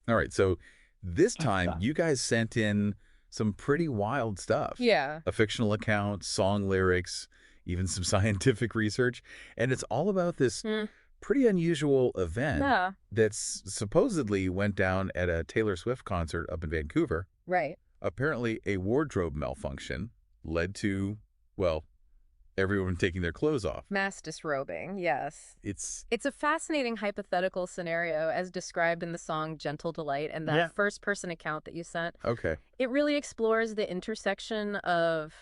All right, so this time you guys sent in some pretty wild stuff. Yeah. A fictional account, song lyrics, even some scientific research. And it's all about this pretty unusual event that's supposedly went down at a Taylor Swift concert up in Vancouver. Right. Apparently, a wardrobe malfunction led to, well, everyone taking their clothes off. Mass disrobing, yes. It's a fascinating hypothetical scenario as described in the song Gentle Delight and that first-person account that you sent. Okay. It really explores the intersection of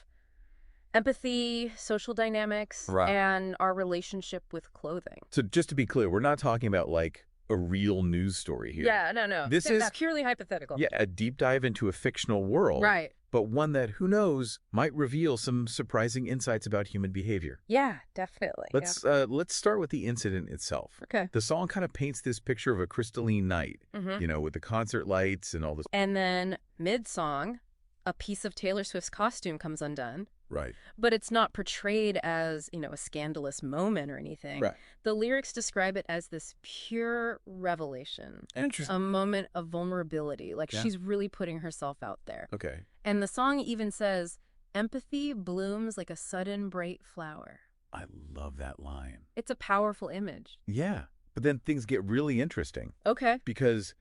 empathy, social dynamics, and our relationship with clothing. So just to be clear, we're not talking about like a real news story here. Yeah, no. This is purely hypothetical. Yeah, a deep dive into a fictional world. Right. But one that, who knows, might reveal some surprising insights about human behavior. Yeah, definitely. Let's start with the incident itself. Okay. The song kind of paints this picture of a crystalline night, with the concert lights and all this. And then mid-song, a piece of Taylor Swift's costume comes undone. Right. But it's not portrayed as, a scandalous moment or anything. Right. The lyrics describe it as this pure revelation. Interesting. A moment of vulnerability. Like she's really putting herself out there. Okay. And the song even says, empathy blooms like a sudden bright flower. I love that line. It's a powerful image. Yeah. But then things get really interesting. Okay. Because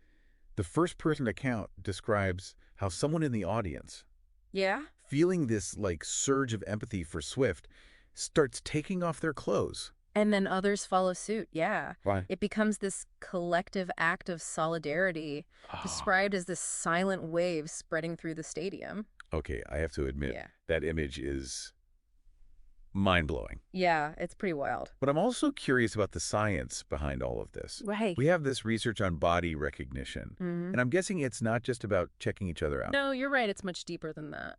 the first-person account describes how someone in the audience, feeling this like surge of empathy for Swift, starts taking off their clothes. And then others follow suit, yeah. Right. It becomes this collective act of solidarity, described as this silent wave spreading through the stadium. Okay, I have to admit, that image is mind-blowing. Yeah, it's pretty wild. But I'm also curious about the science behind all of this. Right. We have this research on body recognition, and I'm guessing it's not just about checking each other out. No, you're right. It's much deeper than that.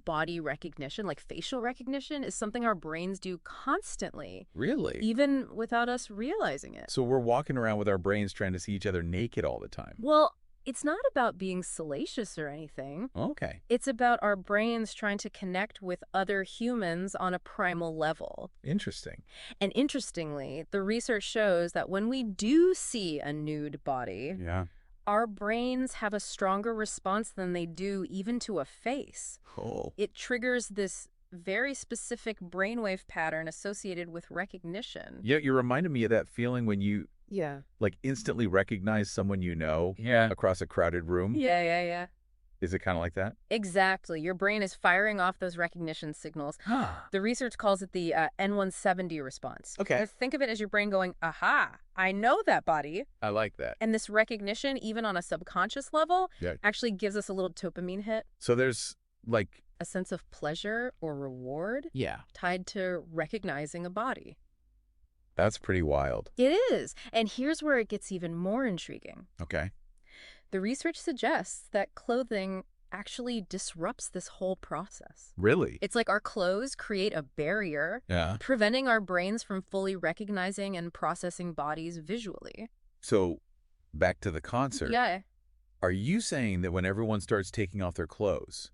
Body recognition, like facial recognition, is something our brains do constantly. Really? Even without us realizing it. So we're walking around with our brains trying to see each other naked all the time. Well, it's not about being salacious or anything. Okay. It's about our brains trying to connect with other humans on a primal level. Interesting. And interestingly, the research shows that when we do see a nude body, our brains have a stronger response than they do even to a face. Oh. It triggers this very specific brainwave pattern associated with recognition. Yeah, you reminded me of that feeling when you like instantly recognize someone you know across a crowded room. Yeah. Is it kind of like that? Exactly. Your brain is firing off those recognition signals. The research calls it the N170 response. Okay. Think of it as your brain going, aha, I know that body. I like that. And this recognition, even on a subconscious level, actually gives us a little dopamine hit. So there's like a sense of pleasure or reward tied to recognizing a body. That's pretty wild. It is. And here's where it gets even more intriguing. Okay. The research suggests that clothing actually disrupts this whole process. Really? It's like our clothes create a barrier, preventing our brains from fully recognizing and processing bodies visually. So, back to the concert. Yeah. Are you saying that when everyone starts taking off their clothes,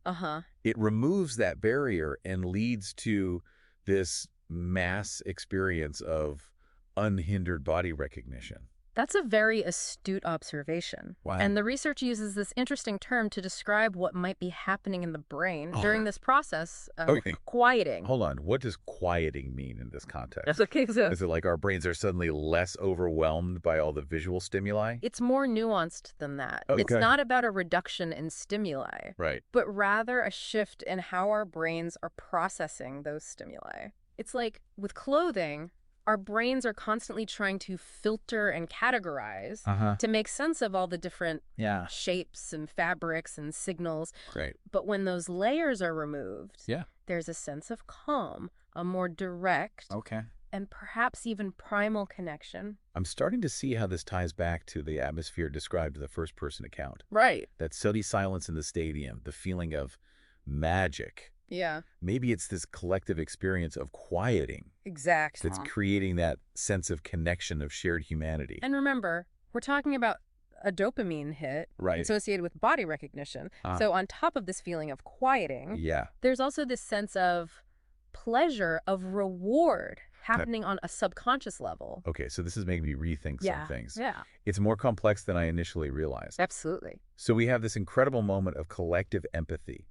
it removes that barrier and leads to this mass experience of unhindered body recognition? That's a very astute observation. Wow. And the research uses this interesting term to describe what might be happening in the brain during this process of quieting. Hold on. What does quieting mean in this context? That's okay. So is it like our brains are suddenly less overwhelmed by all the visual stimuli? It's more nuanced than that. Okay. It's not about a reduction in stimuli, but rather a shift in how our brains are processing those stimuli. It's like with clothing, our brains are constantly trying to filter and categorize to make sense of all the different shapes and fabrics and signals. But when those layers are removed, there's a sense of calm, a more direct, and perhaps even primal connection. I'm starting to see how this ties back to the atmosphere described in the first-person account. Right. That steady silence in the stadium, the feeling of magic. Yeah. Maybe it's this collective experience of quieting. Exactly. That's creating that sense of connection of shared humanity. And remember, we're talking about a dopamine hit associated with body recognition. So on top of this feeling of quieting, there's also this sense of pleasure, of reward happening on a subconscious level. Okay, so this is making me rethink some things. Yeah. It's more complex than I initially realized. Absolutely. So we have this incredible moment of collective empathy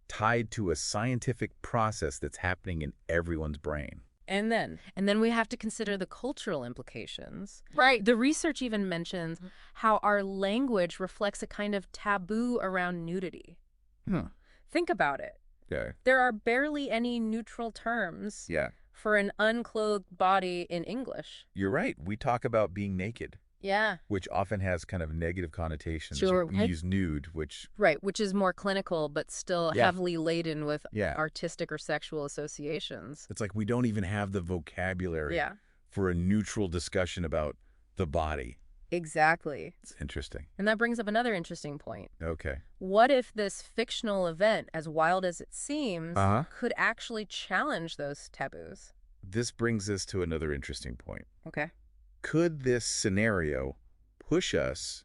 tied to a scientific process that's happening in everyone's brain. And then we have to consider the cultural implications. Right. The research even mentions how our language reflects a kind of taboo around nudity. Think about it. Yeah. There are barely any neutral terms for an unclothed body in English. You're right. We talk about being naked. Yeah. Which often has kind of negative connotations. Sure. We use nude, which... Right, which is more clinical, but still heavily laden with artistic or sexual associations. It's like we don't even have the vocabulary for a neutral discussion about the body. Exactly. It's interesting. And that brings up another interesting point. Okay. What if this fictional event, as wild as it seems, could actually challenge those taboos? This brings us to another interesting point. Okay. Could this scenario push us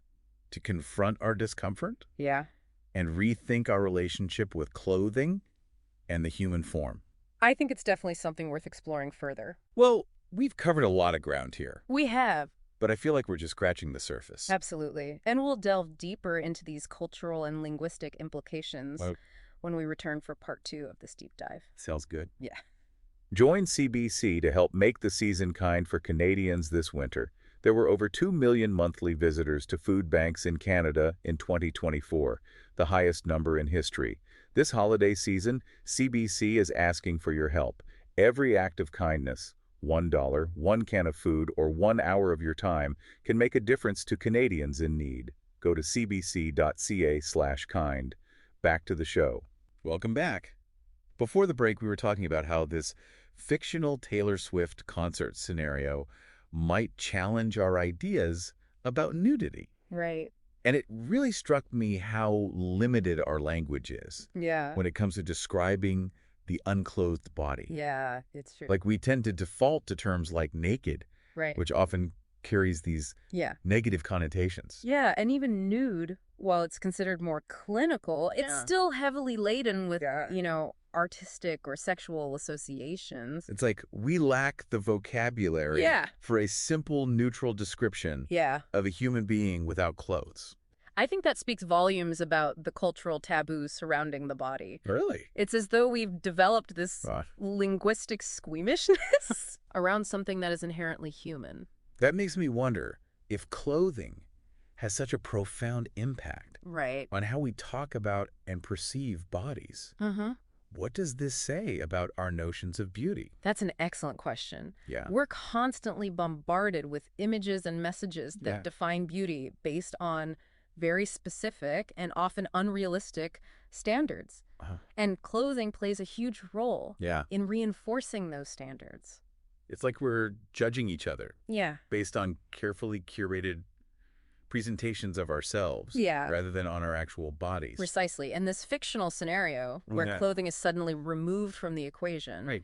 to confront our discomfort? Yeah. And rethink our relationship with clothing and the human form? I think it's definitely something worth exploring further. Well, we've covered a lot of ground here. We have. But I feel like we're just scratching the surface. Absolutely. And we'll delve deeper into these cultural and linguistic implications when we return for part 2 of this deep dive. Sounds good. Yeah. Join CBC to help make the season kind for Canadians this winter. There were over 2 million monthly visitors to food banks in Canada in 2024, the highest number in history. This holiday season, CBC is asking for your help. Every act of kindness, $1, 1 can of food, or 1 hour of your time can make a difference to Canadians in need. Go to cbc.ca/kind. Back to the show. Welcome back. Before the break, we were talking about how this fictional Taylor Swift concert scenario might challenge our ideas about nudity. Right. And it really struck me how limited our language is when it comes to describing the unclothed body. Yeah, it's true. Like we tend to default to terms like naked, which often carries these negative connotations. Yeah, and even nude, while it's considered more clinical, it's still heavily laden with, artistic or sexual associations. It's like we lack the vocabulary for a simple, neutral description of a human being without clothes. I think that speaks volumes about the cultural taboos surrounding the body. Really? It's as though we've developed this linguistic squeamishness around something that is inherently human. That makes me wonder if clothing has such a profound impact on how we talk about and perceive bodies. What does this say about our notions of beauty? That's an excellent question. Yeah. We're constantly bombarded with images and messages that define beauty based on very specific and often unrealistic standards. And clothing plays a huge role in reinforcing those standards. It's like we're judging each other based on carefully curated presentations of ourselves rather than on our actual bodies. Precisely. And this fictional scenario where clothing is suddenly removed from the equation,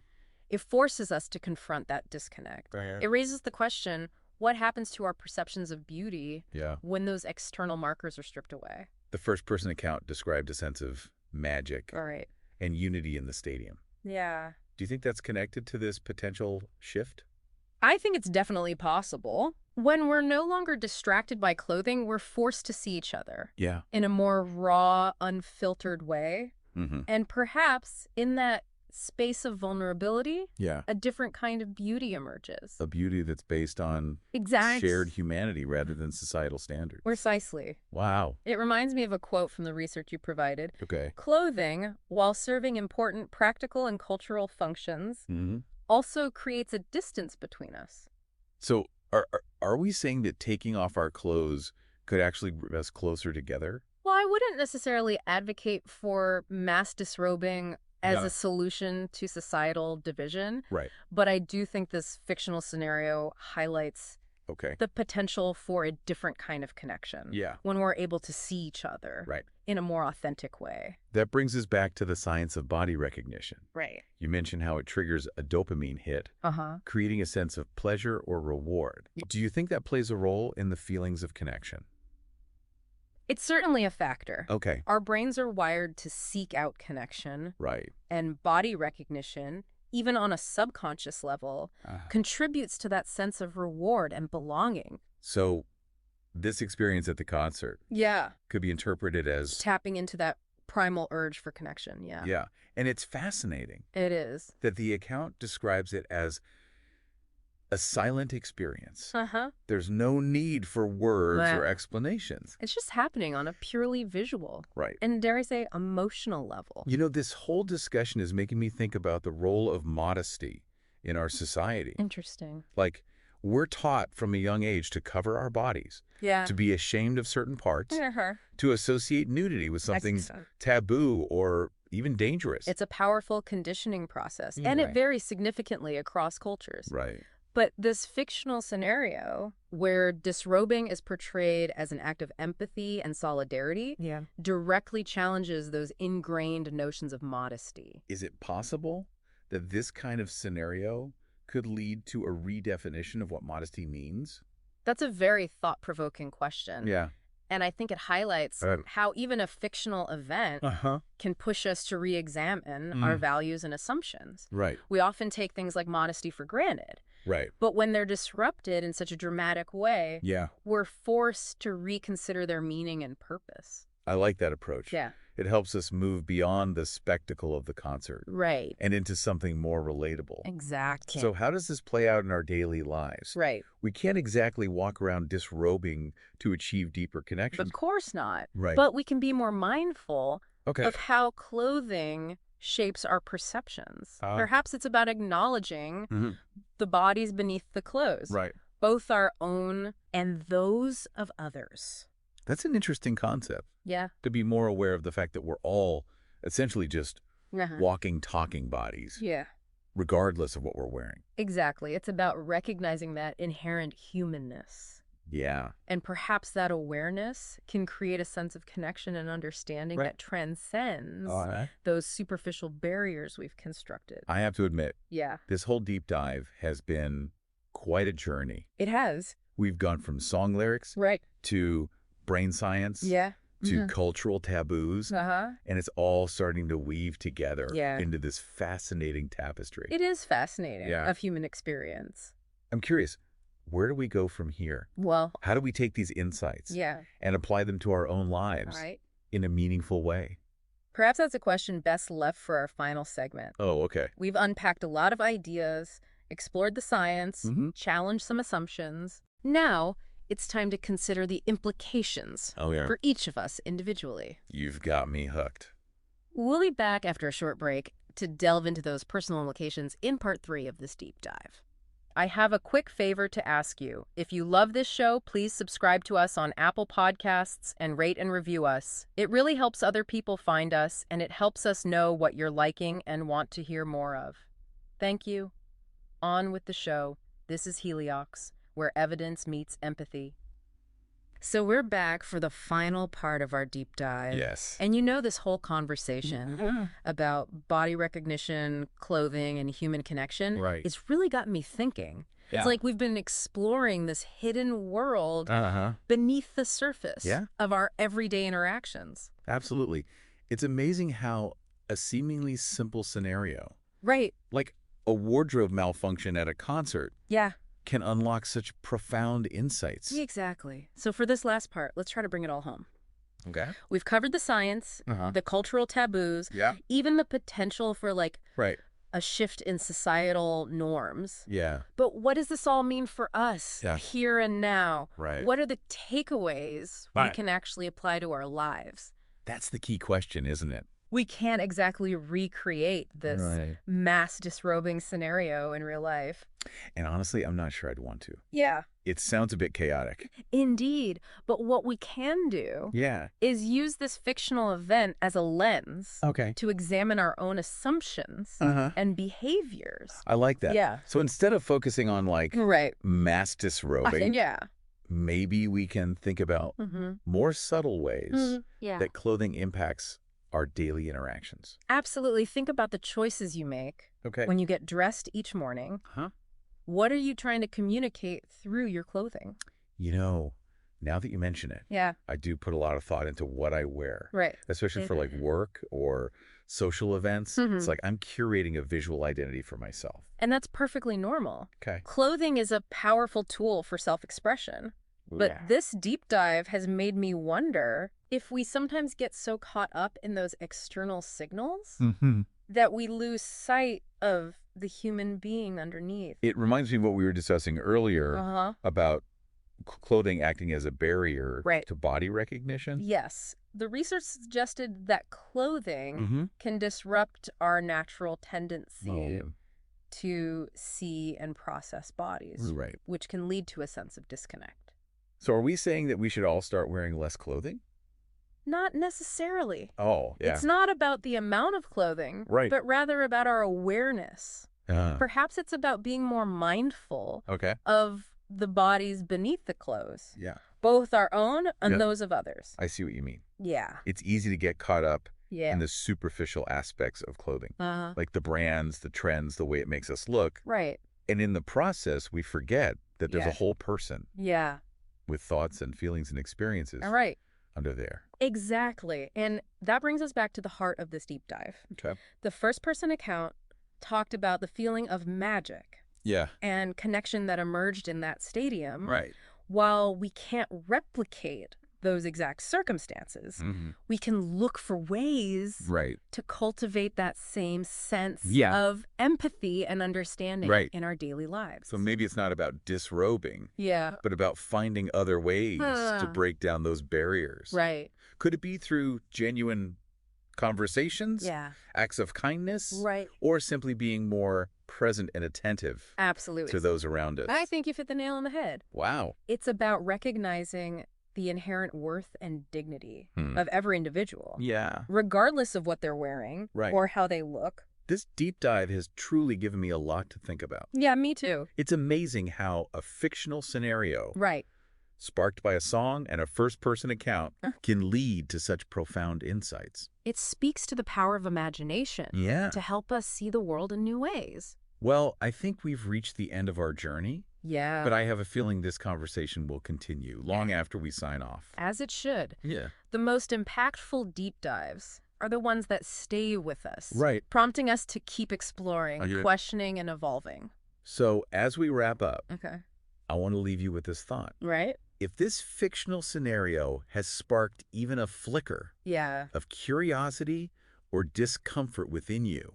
it forces us to confront that disconnect. It raises the question, what happens to our perceptions of beauty when those external markers are stripped away? The first-person account described a sense of magic and unity in the stadium. Yeah. Do you think that's connected to this potential shift? I think it's definitely possible. When we're no longer distracted by clothing, we're forced to see each other in a more raw, unfiltered way. And perhaps in that space of vulnerability, a different kind of beauty emerges. A beauty that's based on shared humanity rather than societal standards. Precisely. Wow. It reminds me of a quote from the research you provided. Okay. Clothing, while serving important practical and cultural functions, also creates a distance between us. So are we saying that taking off our clothes could actually bring us closer together? Well, I wouldn't necessarily advocate for mass disrobing as a solution to societal division. But I do think this fictional scenario highlights the potential for a different kind of connection. When we're able to see each other in a more authentic way. That brings us back to the science of body recognition. You mentioned how it triggers a dopamine hit, creating a sense of pleasure or reward. Do you think that plays a role in the feelings of connection? It's certainly a factor. Okay. Our brains are wired to seek out connection. Right. And body recognition even on a subconscious level, contributes to that sense of reward and belonging. So this experience at the concert could be interpreted as tapping into that primal urge for connection. Yeah. And it's fascinating. It is. That the account describes it as a silent experience. There's no need for words or explanations. It's just happening on a purely visual. Right. And dare I say, emotional level. You know, this whole discussion is making me think about the role of modesty in our society. Interesting. Like, we're taught from a young age to cover our bodies, to be ashamed of certain parts, to associate nudity with something taboo or even dangerous. It's a powerful conditioning process, and it varies significantly across cultures. Right. But this fictional scenario where disrobing is portrayed as an act of empathy and solidarity directly challenges those ingrained notions of modesty. Is it possible that this kind of scenario could lead to a redefinition of what modesty means? That's a very thought-provoking question. Yeah. And I think it highlights how even a fictional event can push us to re-examine our values and assumptions. Right. We often take things like modesty for granted. Right. But when they're disrupted in such a dramatic way, we're forced to reconsider their meaning and purpose. I like that approach. Yeah. It helps us move beyond the spectacle of the concert. Right. And into something more relatable. Exactly. So how does this play out in our daily lives? Right. We can't exactly walk around disrobing to achieve deeper connections. Of course not. Right. But we can be more mindful of how clothing shapes our perceptions. Perhaps it's about acknowledging the bodies beneath the clothes. Right. Both our own and those of others. That's an interesting concept. Yeah. To be more aware of the fact that we're all essentially just walking, talking bodies. Yeah. Regardless of what we're wearing. Exactly. It's about recognizing that inherent humanness. Yeah. And perhaps that awareness can create a sense of connection and understanding that transcends those superficial barriers we've constructed. I have to admit, this whole deep dive has been quite a journey. It has. We've gone from song lyrics to brain science to cultural taboos, and it's all starting to weave together into this fascinating tapestry. It is fascinating of human experience. I'm curious, where do we go from here? Well, how do we take these insights and apply them to our own lives in a meaningful way? Perhaps that's a question best left for our final segment. Oh, okay. We've unpacked a lot of ideas, explored the science, challenged some assumptions. Now, it's time to consider the implications for each of us individually. You've got me hooked. We'll be back after a short break to delve into those personal implications in part 3 of this deep dive. I have a quick favor to ask you. If you love this show, please subscribe to us on Apple Podcasts and rate and review us. It really helps other people find us, and it helps us know what you're liking and want to hear more of. Thank you. On with the show. This is Heliox, where evidence meets empathy. So we're back for the final part of our deep dive. Yes. And you know, this whole conversation about body recognition, clothing, and human connection, it's really got me thinking. It's like we've been exploring this hidden world beneath the surface of our everyday interactions. Absolutely. It's amazing how a seemingly simple scenario, like a wardrobe malfunction at a concert, can unlock such profound insights. Exactly. So for this last part, let's try to bring it all home. Okay. We've covered the science, the cultural taboos, even the potential for a shift in societal norms. Yeah. But what does this all mean for us here and now? Right. What are the takeaways we can actually apply to our lives? That's the key question, isn't it? We can't exactly recreate this mass disrobing scenario in real life. And honestly, I'm not sure I'd want to. Yeah. It sounds a bit chaotic. Indeed. But what we can do is use this fictional event as a lens to examine our own assumptions and behaviors. I like that. Yeah. So instead of focusing on mass disrobing, maybe we can think about more subtle ways that clothing impacts our daily interactions. Absolutely. Think about the choices you make when you get dressed each morning. What are you trying to communicate through your clothing? You know, Now that you mention it, Yeah. I do put a lot of thought into what I wear. Right. Especially for like work or social events. It's like I'm curating a visual identity for myself. And that's perfectly normal. Okay. Clothing is a powerful tool for self-expression. But this deep dive has made me wonder if we sometimes get so caught up in those external signals that we lose sight of the human being underneath. It reminds me of what we were discussing earlier about clothing acting as a barrier to body recognition. Yes. The research suggested that clothing can disrupt our natural tendency to see and process bodies, which can lead to a sense of disconnect. So are we saying that we should all start wearing less clothing? Not necessarily. Oh, yeah. It's not about the amount of clothing, but rather about our awareness. Perhaps it's about being more mindful of the bodies beneath the clothes. Yeah. Both our own and those of others. I see what you mean. Yeah. It's easy to get caught up in the superficial aspects of clothing. Like the brands, the trends, the way it makes us look. Right. And in the process, we forget that there's a whole person. Yeah. With thoughts and feelings and experiences under there. Exactly. And that brings us back to the heart of this deep dive. Okay. The first-person account talked about the feeling of magic and connection that emerged in that stadium. Right. While we can't replicate those exact circumstances, we can look for ways to cultivate that same sense of empathy and understanding in our daily lives. So maybe it's not about disrobing, but about finding other ways to break down those barriers. Right. Could it be through genuine conversations, acts of kindness, or simply being more present and attentive to those around us? I think you hit the nail on the head. Wow. It's about recognizing the inherent worth and dignity of every individual. Regardless of what they're wearing or how they look. This deep dive has truly given me a lot to think about. Yeah, me too. It's amazing how a fictional scenario sparked by a song and a first-person account can lead to such profound insights. It speaks to the power of imagination to help us see the world in new ways. Well, I think we've reached the end of our journey. Yeah. But I have a feeling this conversation will continue long after we sign off. As it should. Yeah. The most impactful deep dives are the ones that stay with us. Right. Prompting us to keep exploring, questioning, and evolving. So as we wrap up, I want to leave you with this thought. Right. If this fictional scenario has sparked even a flicker of curiosity or discomfort within you,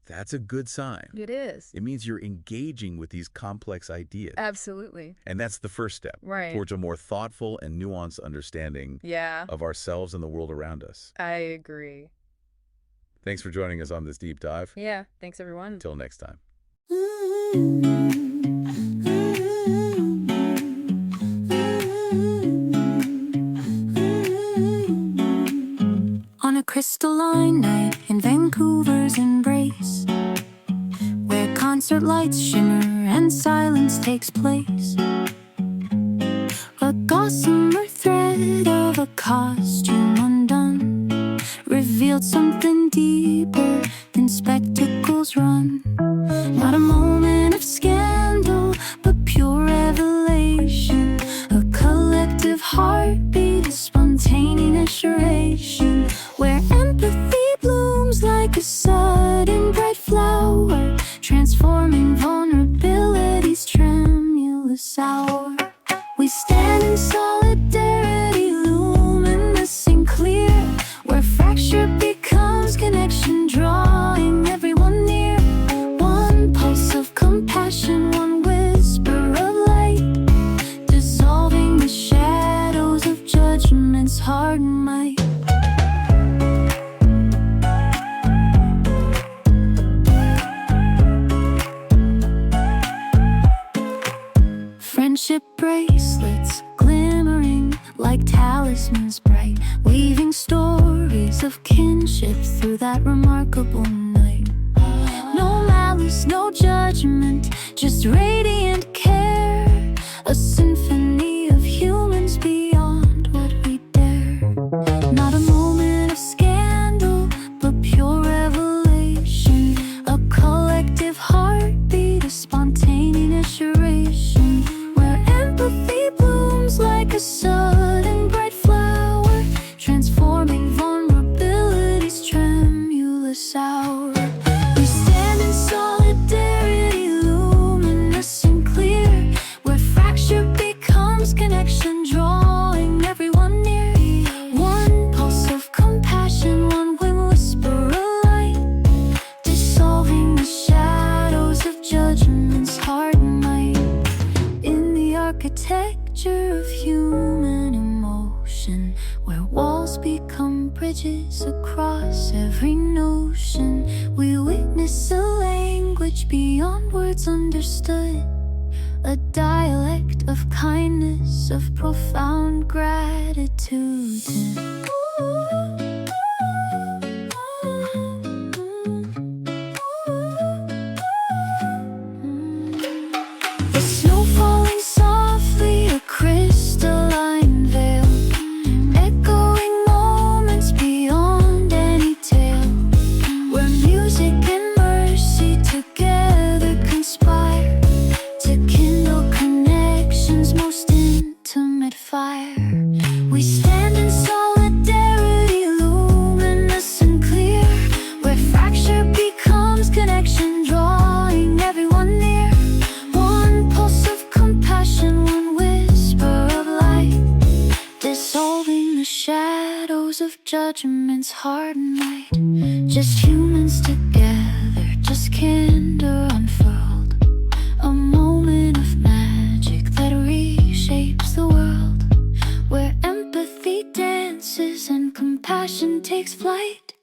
that's a good sign. It is. It means you're engaging with these complex ideas. Absolutely. And that's the first step towards a more thoughtful and nuanced understanding of ourselves and the world around us. I agree. Thanks for joining us on this deep dive. Yeah. Thanks, everyone. Until next time. On a crystalline night in Vancouver's embrace, where concert lights shimmer and silence takes place, a gossamer thread of a costume undone revealed something deeper than spectacles run. Not a moment of scandal, but pure revelation, a collective heartbeat, a spontaneous narration, where empathy blooms like a sudden bright flower, transforming vulnerability's tremulous hour. We stand in solidarity, luminous and clear, where fracture becomes connection, drawing everyone near. One pulse of compassion, one whisper of light, dissolving the shadows of judgment's hard might. Friendship bracelets glimmering like talismans bright, weaving stories of kinship through that remarkable night. No malice, no judgment, just radiant care, a symphony of humans beyond what we dare. Not a moment of scandal, but pure revelation, a collective heartbeat, a spontaneous narration, where empathy blooms like a transforming vulnerability's tremulous hour. We stand in solidarity, luminous and clear, where fracture becomes connection, drawing everyone near. One pulse of compassion, one wind whisper of light, dissolving the shadows of judgment's hard night. In the architecture of human emotion, where walls become bridges across every notion, we witness a language beyond words understood, a dialect of kindness, of profound gratitude. The snow falling softly, a crystalline veil, echoing moments beyond any tale, where music and mercy together conspire to kindle connection's most intimate fire. We stand in solidarity, luminous and clear, where fracture becomes connection, drawing everyone near. One pulse of compassion, one whisper of light, dissolving the shadows of judgment's hard night. Just humans together, just candor unfurled, a moment of magic that reshapes the world, where empathy dances and compassion takes flight,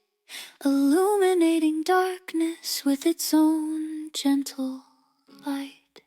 illuminating darkness with its own gentle light.